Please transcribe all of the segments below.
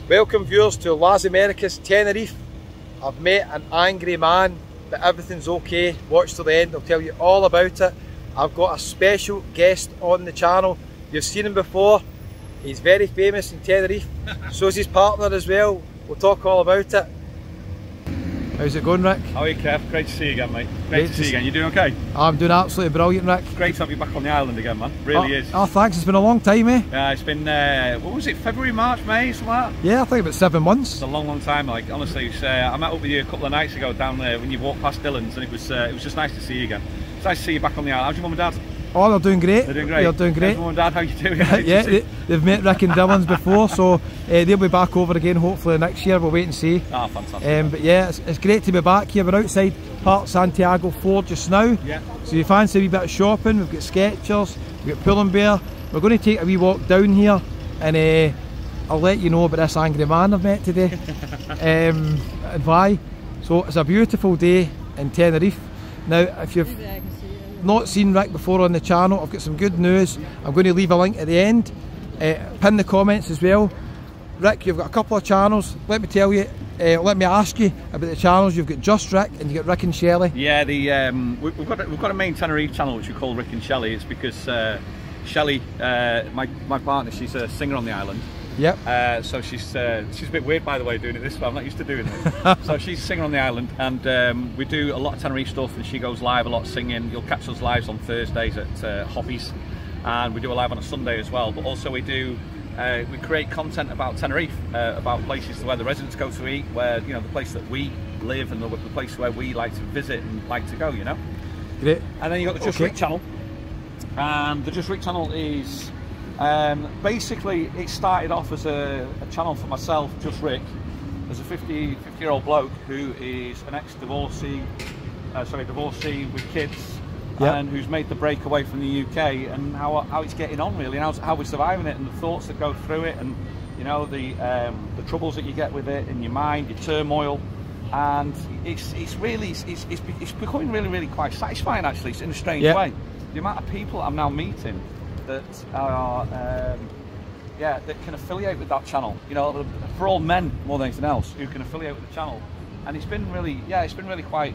Welcome viewers to Las Americas Tenerife. I've met an angry man, but everything's okay. Watch till the end, I'll tell you all about it. I've got a special guest on the channel. You've seen him before. He's very famous in Tenerife. So is his partner as well. We'll talk all about it. How's it going, Rick? How are you, Kev? Great to see you again, mate. Great to see you again. You doing okay? I'm doing absolutely brilliant, Rick. Great to have you back on the island again, man. Really is. Oh, thanks. It's been a long time, eh? Yeah, it's been, what was it, February, March, May, something like that? Yeah, I think about 7 months. It's a long, long time. Like, honestly, it's, I met up with you a couple of nights ago down there when you walked past Dylan's, and it was just nice to see you again. It's nice to see you back on the island. How's your mum and dad? Oh, they're doing great. They're doing great. They're doing great. How's mum and dad? How you doing? Yeah, they've met Rick and Dylan's before, so they'll be back over again hopefully next year. We'll wait and see. Ah, fantastic. But yeah, it's great to be back here. We're outside Park Santiago 4 just now. Yeah. So if you fancy a wee bit of shopping, we've got Skechers, we've got Pull and Bear. We're going to take a wee walk down here, and I'll let you know about this angry man I've met today and why. So it's a beautiful day in Tenerife. Now, if you've not seen Rick before on the channel, I've got some good news. I'm going to leave a link at the end. Pin the comments as well. Rick, you've got a couple of channels. Let me tell you, let me ask you about the channels. You've got Just Rick and you've got Rick and Shelley. Yeah, we've got a main Tenerife channel which we call Rick and Shelley. It's because Shelley, my partner, she's a singer on the island. Yep. So she's a bit weird, by the way, doing it this way. I'm not used to doing it. So she's a singer on the island, and we do a lot of Tenerife stuff, and she goes live a lot singing. You'll catch us live on Thursdays at Hobbies, and we do a live on a Sunday as well. But also we do we create content about Tenerife, about places where the residents go to eat, where, you know, the place that we live and the place where we like to visit and like to go, you know. Great. And then you've got the Just Rick channel, and the Just Rick channel is basically, it started off as a channel for myself, Just Rick, as a 50-year-old bloke who is an ex-divorcee, divorcee with kids. Yep. And who's made the break away from the UK, and how it's getting on really, and how we're surviving it, and the thoughts that go through it, and you know the troubles that you get with it in your mind, your turmoil, and it's becoming really quite satisfying actually. It's in a strange way. The amount of people I'm now meeting that are that can affiliate with that channel. You know, for all men more than anything else, who can affiliate with the channel, and it's been really quite.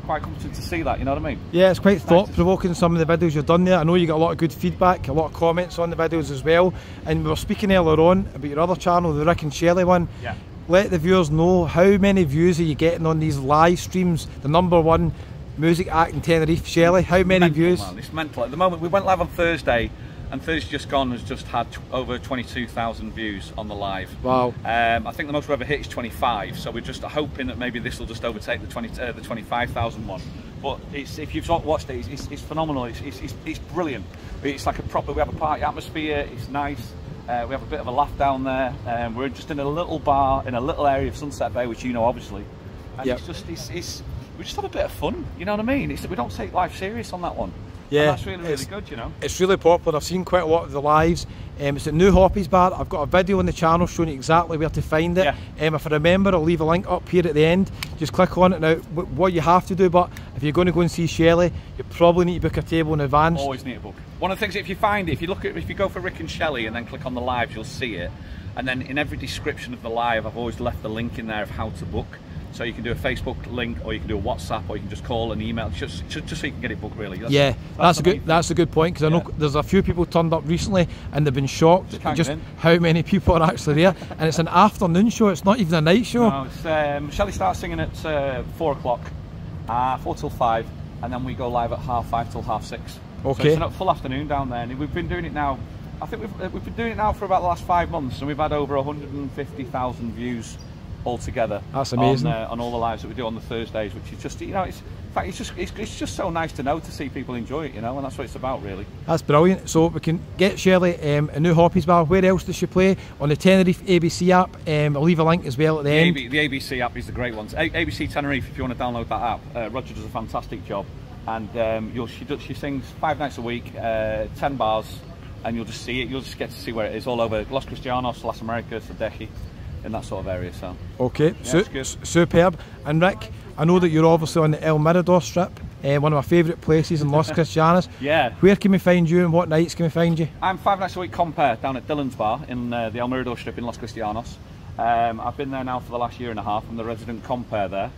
Quite comforting to see that, you know what I mean? Yeah, it's quite thought-provoking, some of the videos you've done there. I know you got a lot of good feedback, a lot of comments on the videos as well. And we were speaking earlier on about your other channel, the Rick and Shelley one. Yeah. Let the viewers know, how many views are you getting on these live streams? The #1 music act in Tenerife, Shelley, how many views? Man, it's mental. At the moment, we went live on Thursday, and Thursday just gone has just had over 22,000 views on the live. Wow. I think the most we ever hit is 25, so we're just hoping that maybe this will just overtake the 25,000 one. But if you've not watched it, it's phenomenal. It's brilliant. It's like we have a party atmosphere. It's nice. We have a bit of a laugh down there. We're just in a little bar in a little area of Sunset Bay, which you know obviously. And yep. We just have a bit of fun. You know what I mean? We don't take life serious on that one. Yeah, and that's really good, you know. It's really popular. I've seen quite a lot of the lives. It's at New Hoppies Bar. I've got a video on the channel showing you exactly where to find it. Yeah. If I remember, I'll leave a link up here at the end. Just click on it now. What you have to do, but if you're going to go and see Shelley, you probably need to book a table in advance. Always need to book. One of the things, if you find it, if you go for Rick and Shelley and then click on the lives, you'll see it. And then in every description of the live, I've always left the link in there of how to book. So you can do a Facebook link, or you can do a WhatsApp, or you can just call and email, just so you can get it booked really. That's a good point, because I know there's a few people turned up recently and they've been shocked at just how many people are actually there. And it's an afternoon show, it's not even a night show. No, it's, Shelley starts singing at 4 o'clock, 4 till 5, and then we go live at 5:30 till 6:30. Okay. So it's a full afternoon down there, and we've been doing it now. I think we've been doing it now for about the last 5 months, and we've had over 150,000 views altogether. That's amazing. On all the lives that we do on the Thursdays, which is just, you know, it's just so nice to know, to see people enjoy it, you know, and that's what it's about really. That's brilliant. So we can get Shelley a New Hoppies Bar. Where else does she play? On the Tenerife ABC app. I'll leave a link as well at the end. The ABC app is the great one. ABC Tenerife, if you want to download that app. Roger does a fantastic job, and she sings 5 nights a week, 10 bars, and you'll just see it. You'll just get to see where it is all over Los Cristianos, Las Americas, Sadeji, in that sort of area. So okay, yeah, superb. And Rick, I know that you're obviously on the El Mirador strip. one of my favourite places in Los Cristianos. Yeah. Where can we find you and what nights can we find you? I'm 5 nights a week compere down at Dylan's Bar in the Almirado strip in Los Cristianos. I've been there now for the last year and a half. I'm the resident compere there.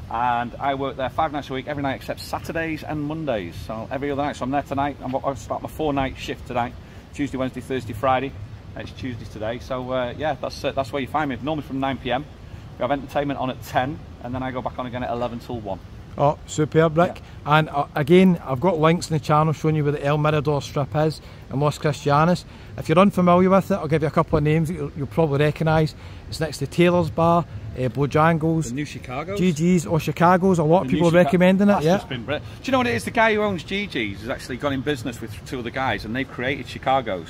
And I work there 5 nights a week, every night except Saturdays and Mondays. So every other night. So I'm there tonight. I'll start my 4-night shift tonight. Tuesday, Wednesday, Thursday, Friday. It's Tuesday today. So yeah, that's where you find me. Normally from 9 PM. We have entertainment on at 10, and then I go back on again at 11 till 1. Oh, superb, Rick. Yeah. And again, I've got links in the channel showing you where the El Mirador strip is in Los Cristianos. If you're unfamiliar with it, I'll give you a couple of names that you'll probably recognise. It's next to Taylor's Bar, Bojangles, the new Chicago's, GG's or Chicago's. A lot of people are recommending it. Yeah. Do you know what it is? The guy who owns GG's has actually gone in business with 2 other guys, and they've created Chicago's.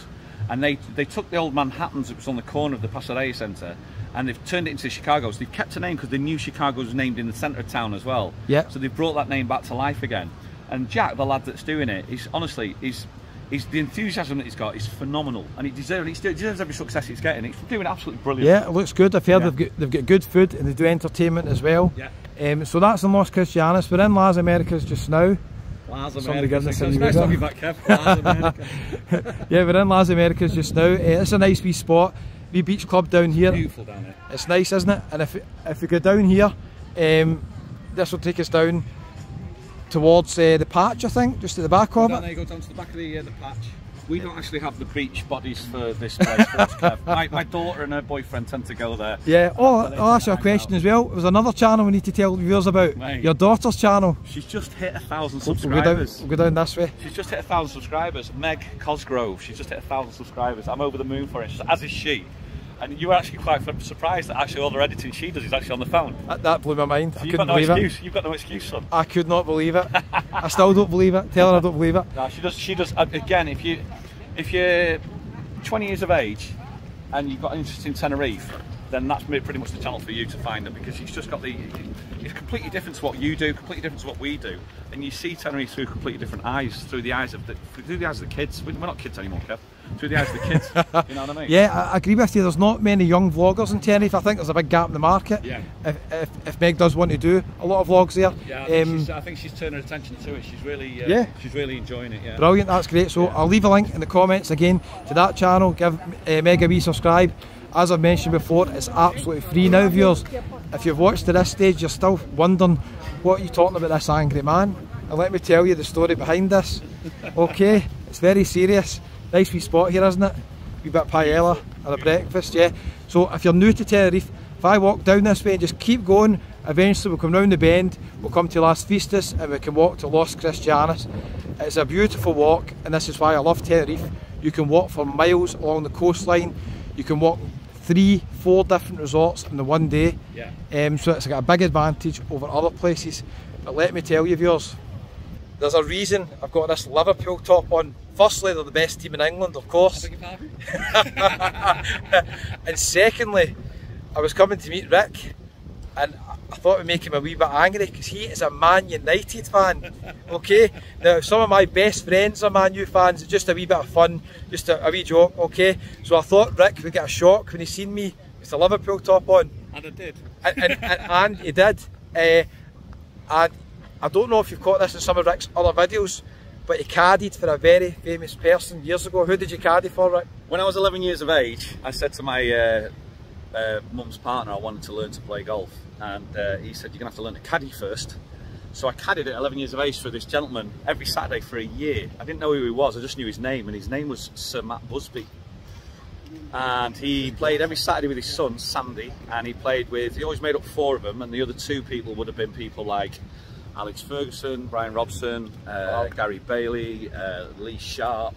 And they took the old Manhattans that was on the corner of the Pasadena Centre, and they've turned it into Chicago's. They've kept a name because the new Chicago's was named in the centre of town as well. Yeah. So they've brought that name back to life again. And Jack, the lad that's doing it, he's honestly, the enthusiasm that he's got is phenomenal, and he deserves every success he's getting. He's doing absolutely brilliant. Yeah, it looks good. I've heard they've got good food and they do entertainment as well. Yeah. So that's in Los Cristianos. We're in Las Americas just now. Las Americas. It's nice to have you back, Kev. Las Americas. Yeah, we're in Las Americas just now. It's a nice wee spot. Wee beach club down here. Beautiful down there. It's nice, isn't it? And if we go down here, this will take us down towards the patch, I think, just at the back of it. There you go, down to the back of the patch. We don't actually have the beach bodies for this place, Kev. My daughter and her boyfriend tend to go there. Yeah. Oh, I'll ask you a question as well. There's another channel we need to tell viewers about. Mate, your daughter's channel. She's just hit 1,000 subscribers. We'll go down this way. She's just hit 1,000 subscribers. Meg Cosgrove, she's just hit 1,000 subscribers. I'm over the moon for it, as is she. And you were actually quite surprised that actually all the editing she does is actually on the phone. That blew my mind. So I couldn't believe it. You've got no excuse, son. I could not believe it. I still don't believe it. Tell her I don't believe it. No, she does. Again, if you're 20 years of age and you've got an interest in Tenerife, then that's pretty much the channel for you to find it, because she's just got it's completely different to what you do, completely different to what we do, and you see Tenerife through completely different eyes, through the eyes of the kids. We're not kids anymore, Kev. Through the eyes of the kids. You know what I mean? Yeah, I agree with you. There's not many young vloggers in Tenerife. I think there's a big gap in the market. Yeah. If Meg does want to do a lot of vlogs there. Yeah, I think she's turned her attention to it. She's really she's really enjoying it. Yeah. Brilliant, that's great. So I'll leave a link in the comments again to that channel. Give Meg a wee subscribe. As I've mentioned before, it's absolutely free now, viewers. If you've watched to this stage, you're still wondering what are you talking about this angry man. And let me tell you the story behind this. Okay, it's very serious. Nice wee spot here, isn't it? Wee bit of paella and a breakfast, yeah. So if you're new to Tenerife, if I walk down this way and just keep going, eventually we'll come round the bend, we'll come to Las Vistas, and we can walk to Los Cristianos. It's a beautiful walk, and this is why I love Tenerife. You can walk for miles along the coastline. You can walk 3-4 different resorts in the one day. Yeah. So it's got a big advantage over other places. But let me tell you, viewers, there's a reason I've got this Liverpool top on. Firstly, they're the best team in England, of course. And secondly, I was coming to meet Rick, and I thought it would make him a wee bit angry because he is a Man United fan. Okay, now some of my best friends are Man U fans. It's just a wee bit of fun, just a wee joke. Okay, so I thought Rick would get a shock when he seen me with the Liverpool top on, and I did, and he did. And I don't know if you've caught this in some of Rick's other videos, but he caddied for a very famous person years ago. Who did you caddy for, Rick? When I was 11 years of age, I said to my mum's partner I wanted to learn to play golf, and he said, you're going to have to learn to caddy first. So I caddied at 11 years of age for this gentleman every Saturday for a year. I didn't know who he was, I just knew his name, and his name was Sir Matt Busby. And he played every Saturday with his son, Sandy, and he always made up 4 of them, and the other 2 people would have been people like Alex Ferguson, Brian Robson, Gary Bailey, Lee Sharp.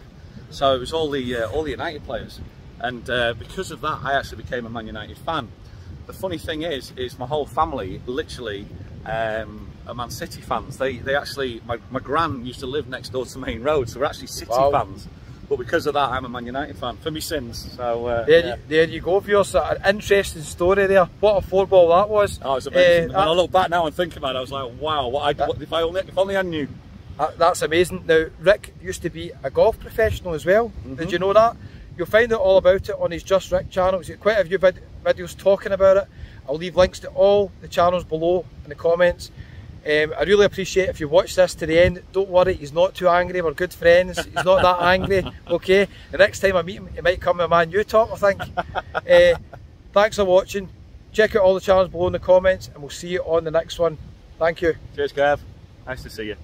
So it was all the United players, and because of that, I actually became a Man United fan. The funny thing is my whole family literally are Man City fans. They actually, my gran used to live next door to Main Road, so we're actually City fans. But because of that, I'm a Man United fan for me sins. So there you go, viewers. An interesting story there. What a 4-ball that was. Oh, it's amazing. When I look back now and think about it, I was like, wow, if only I knew. That's amazing. Now, Rick used to be a golf professional as well. Did you know that? You'll find out all about it on his Just Rick channel. He's got quite a few videos talking about it. I'll leave links to all the channels below in the comments. I really appreciate if you watch this to the end. Don't worry, he's not too angry, we're good friends, he's not that angry, okay? The next time I meet him, he might come with a Man U talk, I think. Thanks for watching. Check out all the channels below in the comments, and we'll see you on the next one. Thank you. Cheers, Kev. Nice to see you.